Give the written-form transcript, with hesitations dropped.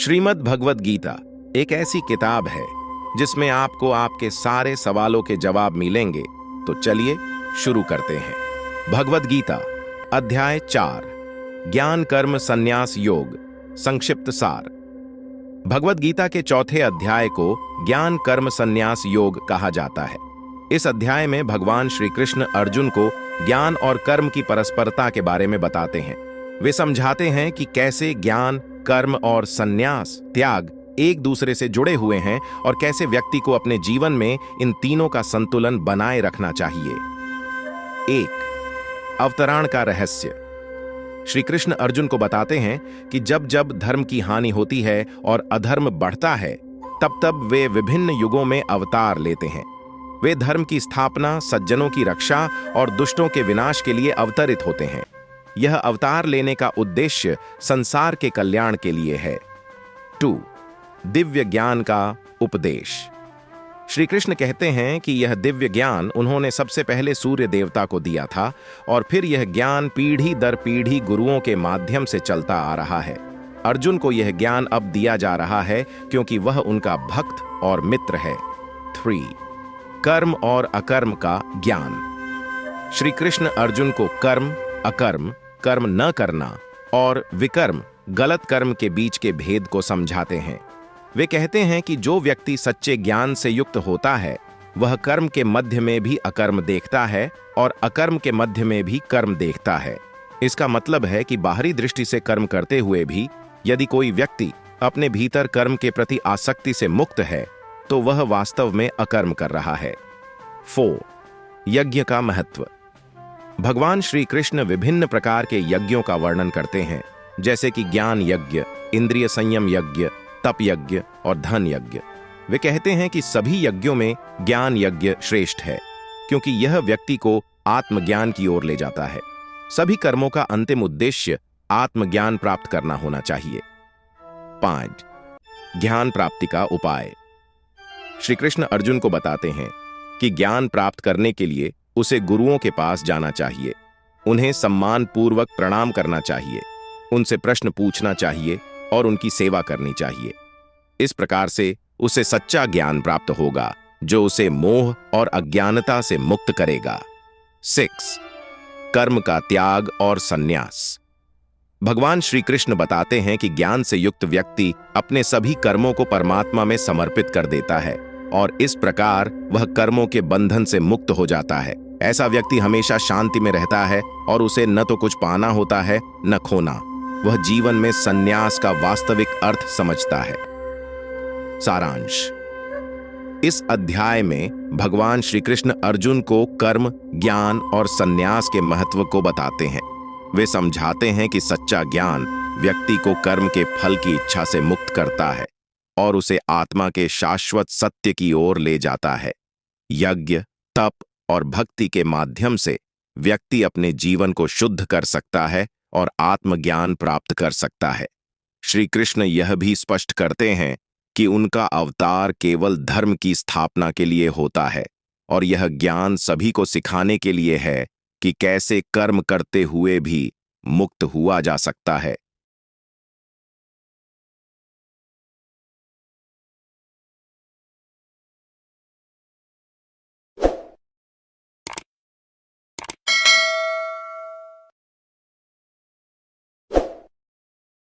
श्रीमद् भगवद गीता एक ऐसी किताब है जिसमें आपको आपके सारे सवालों के जवाब मिलेंगे। तो चलिए शुरू करते हैं। भगवद गीता अध्याय 4 ज्ञान कर्म संन्यास योग संक्षिप्त सार। भगवद गीता के चौथे अध्याय को ज्ञान कर्म संन्यास योग कहा जाता है। इस अध्याय में भगवान श्री कृष्ण अर्जुन को ज्ञान और कर्म की परस्परता के बारे में बताते हैं। वे समझाते हैं कि कैसे ज्ञान, कर्म और संन्यास, त्याग एक दूसरे से जुड़े हुए हैं और कैसे व्यक्ति को अपने जीवन में इन तीनों का संतुलन बनाए रखना चाहिए। 1 अवतरण का रहस्य। श्री कृष्ण अर्जुन को बताते हैं कि जब जब धर्म की हानि होती है और अधर्म बढ़ता है, तब तब वे विभिन्न युगों में अवतार लेते हैं। वे धर्म की स्थापना, सज्जनों की रक्षा और दुष्टों के विनाश के लिए अवतरित होते हैं। यह अवतार लेने का उद्देश्य संसार के कल्याण के लिए है। 2 दिव्य ज्ञान का उपदेश। श्री कृष्ण कहते हैं कि यह दिव्य ज्ञान उन्होंने सबसे पहले सूर्य देवता को दिया था और फिर यह ज्ञान पीढ़ी दर पीढ़ी गुरुओं के माध्यम से चलता आ रहा है। अर्जुन को यह ज्ञान अब दिया जा रहा है क्योंकि वह उनका भक्त और मित्र है। 3 कर्म और अकर्म का ज्ञान। श्री कृष्ण अर्जुन को कर्म, अकर्म, कर्म न करना और विकर्म, गलत कर्म के बीच के भेद को समझाते हैं। वे कहते हैं कि जो व्यक्ति सच्चे ज्ञान से युक्त होता है वह कर्म के मध्य में भी अकर्म देखता है और अकर्म के मध्य में भी कर्म देखता है। इसका मतलब है कि बाहरी दृष्टि से कर्म करते हुए भी यदि कोई व्यक्ति अपने भीतर कर्म के प्रति आसक्ति से मुक्त है तो वह वास्तव में अकर्म कर रहा है। 4 यज्ञ का महत्व। भगवान श्री कृष्ण विभिन्न प्रकार के यज्ञों का वर्णन करते हैं, जैसे कि ज्ञान यज्ञ, इंद्रिय संयम यज्ञ, तप यज्ञ और धन यज्ञ। वे कहते हैं कि सभी यज्ञों में ज्ञान यज्ञ श्रेष्ठ है क्योंकि यह व्यक्ति को आत्मज्ञान की ओर ले जाता है। सभी कर्मों का अंतिम उद्देश्य आत्मज्ञान प्राप्त करना होना चाहिए। 5 ज्ञान प्राप्ति का उपाय। श्री कृष्ण अर्जुन को बताते हैं कि ज्ञान प्राप्त करने के लिए उसे गुरुओं के पास जाना चाहिए, उन्हें सम्मान पूर्वक प्रणाम करना चाहिए, उनसे प्रश्न पूछना चाहिए और उनकी सेवा करनी चाहिए। इस प्रकार से उसे सच्चा ज्ञान प्राप्त होगा जो उसे मोह और अज्ञानता से मुक्त करेगा। 6 कर्म का त्याग और संन्यास। भगवान श्री कृष्ण बताते हैं कि ज्ञान से युक्त व्यक्ति अपने सभी कर्मों को परमात्मा में समर्पित कर देता है और इस प्रकार वह कर्मों के बंधन से मुक्त हो जाता है। ऐसा व्यक्ति हमेशा शांति में रहता है और उसे न तो कुछ पाना होता है न खोना। वह जीवन में संन्यास का वास्तविक अर्थ समझता है। सारांश। इस अध्याय में भगवान श्री कृष्ण अर्जुन को कर्म, ज्ञान और संन्यास के महत्व को बताते हैं। वे समझाते हैं कि सच्चा ज्ञान व्यक्ति को कर्म के फल की इच्छा से मुक्त करता है और उसे आत्मा के शाश्वत सत्य की ओर ले जाता है। यज्ञ, तप और भक्ति के माध्यम से व्यक्ति अपने जीवन को शुद्ध कर सकता है और आत्मज्ञान प्राप्त कर सकता है। श्री कृष्ण यह भी स्पष्ट करते हैं कि उनका अवतार केवल धर्म की स्थापना के लिए होता है और यह ज्ञान सभी को सिखाने के लिए है कि कैसे कर्म करते हुए भी मुक्त हुआ जा सकता है।